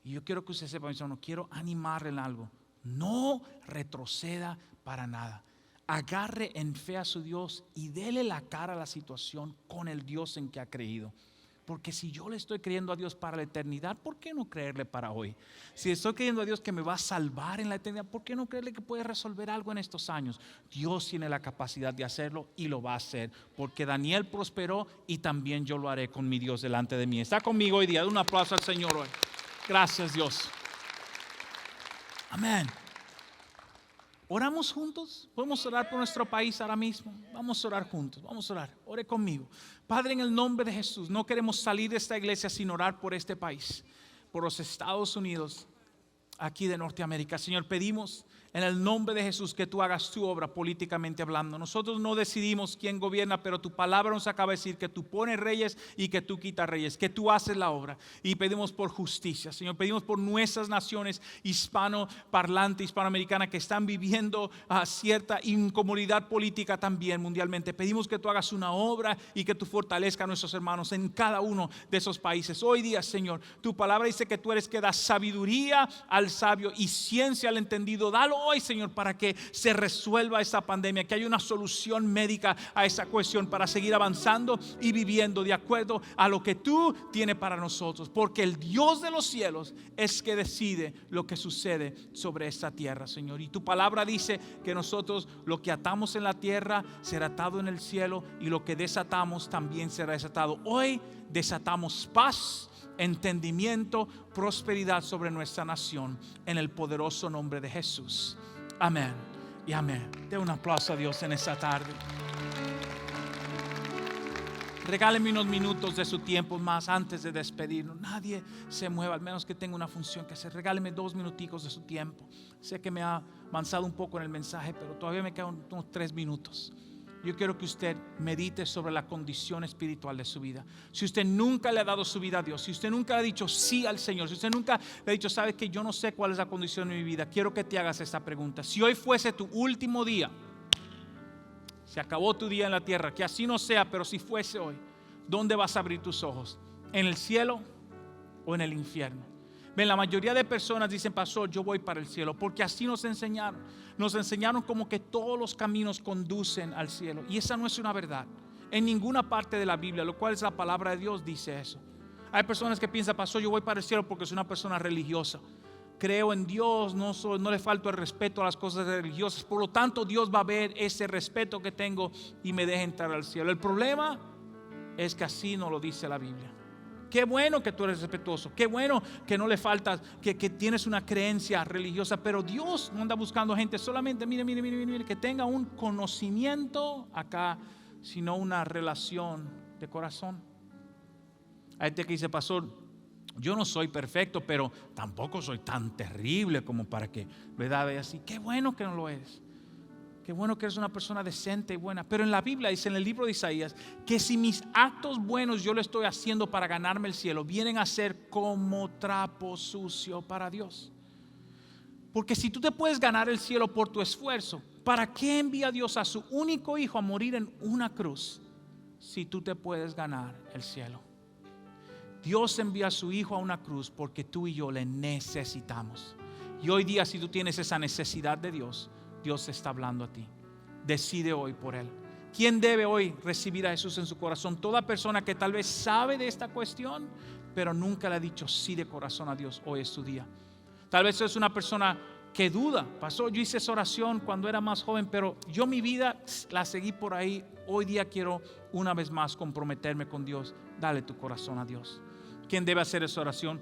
Y yo quiero que usted sepa, mis hermanos, quiero animarle en algo: no retroceda para nada. Agarre en fe a su Dios y dele la cara a la situación con el Dios en que ha creído. Porque si yo le estoy creyendo a Dios para la eternidad, ¿por qué no creerle para hoy? Si estoy creyendo a Dios que me va a salvar en la eternidad, ¿por qué no creerle que puede resolver algo en estos años? Dios tiene la capacidad de hacerlo y lo va a hacer, porque Daniel prosperó y también yo lo haré con mi Dios delante de mí. Está conmigo hoy día. Un aplauso al Señor hoy. Gracias, Dios. Amén. ¿Oramos juntos? ¿Podemos orar por nuestro país ahora mismo? Vamos a orar juntos, vamos a orar. Ore conmigo. Padre, en el nombre de Jesús, no queremos salir de esta iglesia sin orar por este país, por los Estados Unidos, aquí de Norteamérica. Señor, pedimos en el nombre de Jesús que tú hagas tu obra políticamente hablando. Nosotros no decidimos quién gobierna, pero tu palabra nos acaba de decir que tú pones reyes y que tú quitas reyes, que tú haces la obra. Y pedimos por justicia, Señor, pedimos por nuestras naciones hispanoparlantes, hispanoamericanas, que están viviendo cierta incomodidad política también mundialmente. Pedimos que tú hagas una obra y que tú fortalezcas a nuestros hermanos en cada uno de esos países. Hoy día, Señor, tu palabra dice que tú eres que das sabiduría al sabio y ciencia al entendido. Dalo hoy, Señor, para que se resuelva esta pandemia, que haya una solución médica a esa cuestión, para seguir avanzando y viviendo de acuerdo a lo que tú tienes para nosotros, porque el Dios de los cielos es que decide lo que sucede sobre esta tierra, Señor. Y tu palabra dice que nosotros lo que atamos en la tierra será atado en el cielo, y lo que desatamos también será desatado. Hoy desatamos paz, entendimiento, prosperidad sobre nuestra nación en el poderoso nombre de Jesús. Amén y amén. De un aplauso a Dios en esta tarde. Regáleme unos minutos de su tiempo más antes de despedirnos. Nadie se mueva, al menos que tenga una función que hacer. Regáleme 2 minuticos de su tiempo. Sé que me ha avanzado un poco en el mensaje, pero todavía me quedan unos 3 minutos. Yo quiero que usted medite sobre la condición espiritual de su vida. Si usted nunca le ha dado su vida a Dios, si usted nunca le ha dicho sí al Señor, si usted nunca le ha dicho, sabes que yo no sé cuál es la condición de mi vida, quiero que te hagas esta pregunta. Si hoy fuese tu último día, se acabó tu día en la tierra, que así no sea, pero si fuese hoy, ¿dónde vas a abrir tus ojos? ¿En el cielo o en el infierno? Ven, la mayoría de personas dicen, pastor, yo voy para el cielo, porque así nos enseñaron. Nos enseñaron como que todos los caminos conducen al cielo, y esa no es una verdad. En ninguna parte de la Biblia, lo cual es la palabra de Dios, dice eso. Hay personas que piensan, pastor, yo voy para el cielo porque soy una persona religiosa. Creo en Dios, no le falto el respeto a las cosas religiosas, por lo tanto Dios va a ver ese respeto que tengo y me deja entrar al cielo. El problema es que así no lo dice la Biblia. Qué bueno que tú eres respetuoso, qué bueno que no le faltas, que tienes una creencia religiosa, pero Dios no anda buscando gente solamente, mire, que tenga un conocimiento acá, sino una relación de corazón. Hay gente que dice, pastor, yo no soy perfecto, pero tampoco soy tan terrible como para que, ¿verdad? Vea así. Qué bueno que no lo eres. Qué bueno que eres una persona decente y buena. Pero en la Biblia dice, en el libro de Isaías, que si mis actos buenos yo lo estoy haciendo para ganarme el cielo, vienen a ser como trapo sucio para Dios. Porque si tú te puedes ganar el cielo por tu esfuerzo, ¿para qué envía Dios a su único hijo a morir en una cruz si tú te puedes ganar el cielo? Dios envía a su hijo a una cruz porque tú y yo le necesitamos. Y hoy día, si tú tienes esa necesidad de Dios, Dios está hablando a ti. Decide hoy por Él. ¿Quién debe hoy recibir a Jesús en su corazón? Toda persona que tal vez sabe de esta cuestión, pero nunca le ha dicho sí de corazón a Dios. Hoy es tu día. Tal vez es una persona que duda. Pasó, yo hice esa oración cuando era más joven, pero yo mi vida la seguí por ahí. Hoy día quiero una vez más comprometerme con Dios. Dale tu corazón a Dios. ¿Quién debe hacer esa oración?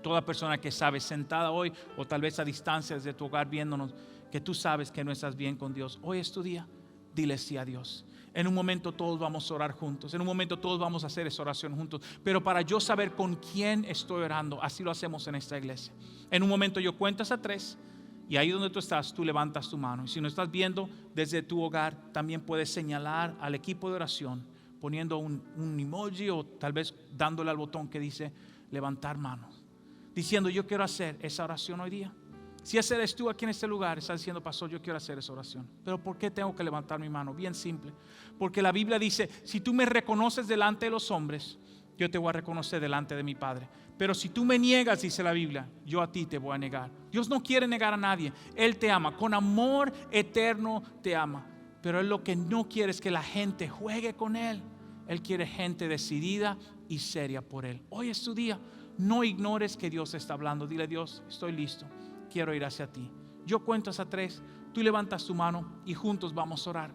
Toda persona que sabe, sentada hoy o tal vez a distancia desde tu hogar viéndonos, que tú sabes que no estás bien con Dios. Hoy es tu día. Dile sí a Dios. En un momento todos vamos a orar juntos. En un momento todos vamos a hacer esa oración juntos. Pero para yo saber con quién estoy orando, así lo hacemos en esta iglesia. En un momento yo cuento hasta 3 y ahí donde tú estás, tú levantas tu mano. Y si no estás viendo desde tu hogar, también puedes señalar al equipo de oración poniendo un emoji o tal vez dándole al botón que dice levantar manos, diciendo yo quiero hacer esa oración hoy día. Si ese eres tú aquí en este lugar, estás diciendo, pastor, yo quiero hacer esa oración. Pero ¿por qué tengo que levantar mi mano? Bien simple. Porque la Biblia dice, si tú me reconoces delante de los hombres, yo te voy a reconocer delante de mi Padre. Pero si tú me niegas, dice la Biblia, yo a ti te voy a negar. Dios no quiere negar a nadie. Él te ama. Con amor eterno te ama. Pero Él lo que no quiere es que la gente juegue con Él. Él quiere gente decidida y seria por Él. Hoy es tu día. No ignores que Dios está hablando. Dile, Dios, estoy listo. Quiero ir hacia ti. Yo cuento hasta 3. Tú levantas tu mano y juntos vamos a orar.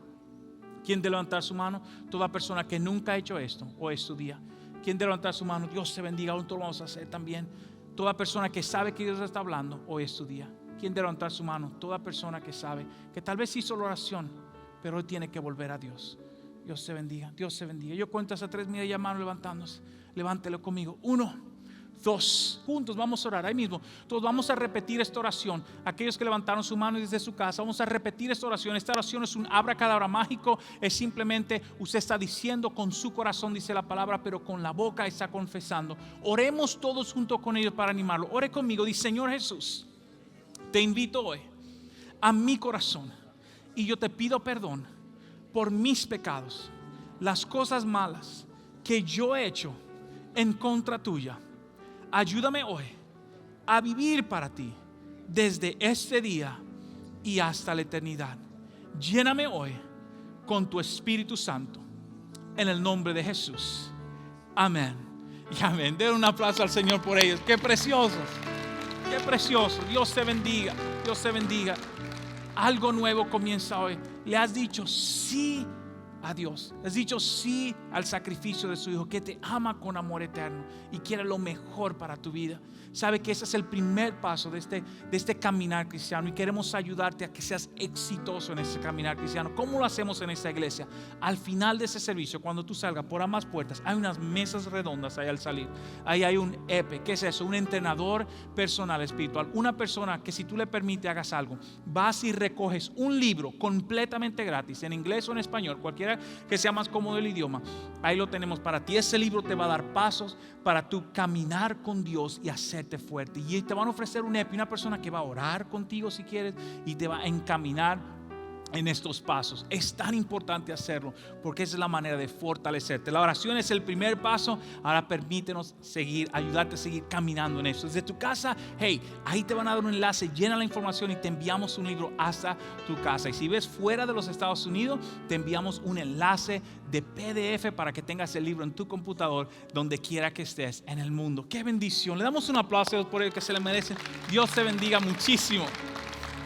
¿Quién de levantar su mano? Toda persona que nunca ha hecho esto, hoy es tu día. ¿Quién de levantar su mano? Dios te bendiga, aún lo vamos a hacer también. Toda persona que sabe que Dios está hablando, hoy es tu día. ¿Quién de levantar su mano? Toda persona que sabe que tal vez hizo la oración, pero hoy tiene que volver a Dios. Dios te bendiga, Dios te bendiga. Yo cuento hasta 3, mira ya mano levantándose. Levántelo conmigo. 1, 2, juntos vamos a orar ahí mismo. Todos vamos a repetir esta oración. Aquellos que levantaron su mano desde su casa, vamos a repetir esta oración. Esta oración es un abracadabra mágico. Es simplemente usted está diciendo con su corazón, dice la palabra, pero con la boca está confesando. Oremos todos juntos con ellos para animarlo. Ore conmigo, dice, Señor Jesús, te invito hoy a mi corazón y yo te pido perdón por mis pecados, las cosas malas que yo he hecho en contra tuya. Ayúdame hoy a vivir para ti desde este día y hasta la eternidad. Lléname hoy con tu Espíritu Santo en el nombre de Jesús. Amén y amén. Den un aplauso al Señor por ellos. Qué preciosos, qué precioso. Dios te bendiga, Dios te bendiga. Algo nuevo comienza hoy. Le has dicho sí a Dios, has dicho sí al sacrificio de su Hijo, que te ama con amor eterno y quiere lo mejor para tu vida, sabe que ese es el primer paso de este caminar cristiano, y queremos ayudarte a que seas exitoso en ese caminar cristiano. ¿Cómo lo hacemos en esta iglesia? Al final de ese servicio, cuando tú salgas por ambas puertas, hay unas mesas redondas ahí al salir. Ahí hay un EP. ¿Qué es eso? Un entrenador personal espiritual, una persona que, si tú le permites, hagas algo, vas y recoges un libro completamente gratis, en inglés o en español, cualquiera que sea más cómodo el idioma. Ahí lo tenemos para ti. Ese libro te va a dar pasos para tu caminar con Dios y hacerte fuerte, y te van a ofrecer un EP, una persona que va a orar contigo si quieres, y te va a encaminar en estos pasos. Es tan importante hacerlo porque esa es la manera de fortalecerte. La oración es el primer paso. Ahora permítenos ayudarte a seguir caminando en eso. Desde tu casa, ahí te van a dar un enlace, llena la información y te enviamos un libro hasta tu casa. Y si ves fuera de los Estados Unidos, te enviamos un enlace de PDF para que tengas el libro en tu computador, donde quiera que estés en el mundo. ¡Qué bendición! Le damos un aplauso por el que se le merece. Dios te bendiga muchísimo.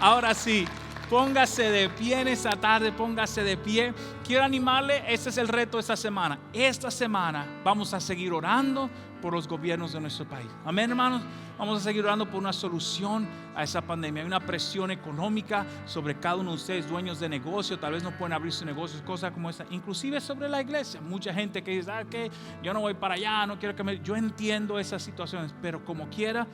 Ahora sí, póngase de pie en esta tarde, póngase de pie. Quiero animarle, este es el reto de esta semana. Esta semana vamos a seguir orando por los gobiernos de nuestro país. Amén, hermanos. Vamos a seguir orando por una solución a esa pandemia. Hay una presión económica sobre cada uno de ustedes, dueños de negocio. Tal vez no pueden abrir sus negocios, cosas como esta. Inclusive sobre la iglesia. Mucha gente que dice, que yo no voy para allá, no quiero que me... Yo entiendo esas situaciones, pero como quiera,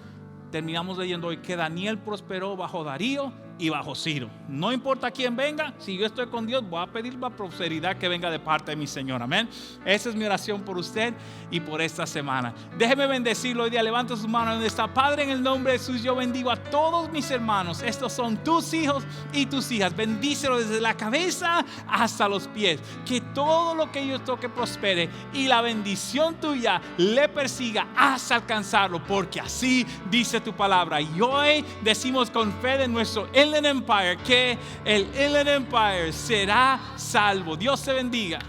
terminamos leyendo hoy que Daniel prosperó bajo Darío y bajo Ciro. No importa quién venga, si yo estoy con Dios, voy a pedir la prosperidad que venga de parte de mi Señor. Amén. Esa es mi oración por usted y por esta semana. Déjeme bendecirlo hoy día. Levanta sus manos donde está. Padre, en el nombre de Jesús, yo bendigo a todos mis hermanos. Estos son tus hijos y tus hijas. Bendícelo desde la cabeza hasta los pies. Que todo lo que ellos toque prospere y la bendición tuya le persiga hasta alcanzarlo, porque así dice tu palabra. Y hoy decimos con fe de nuestro Inland Empire que el Inland Empire será salvo. Dios te bendiga.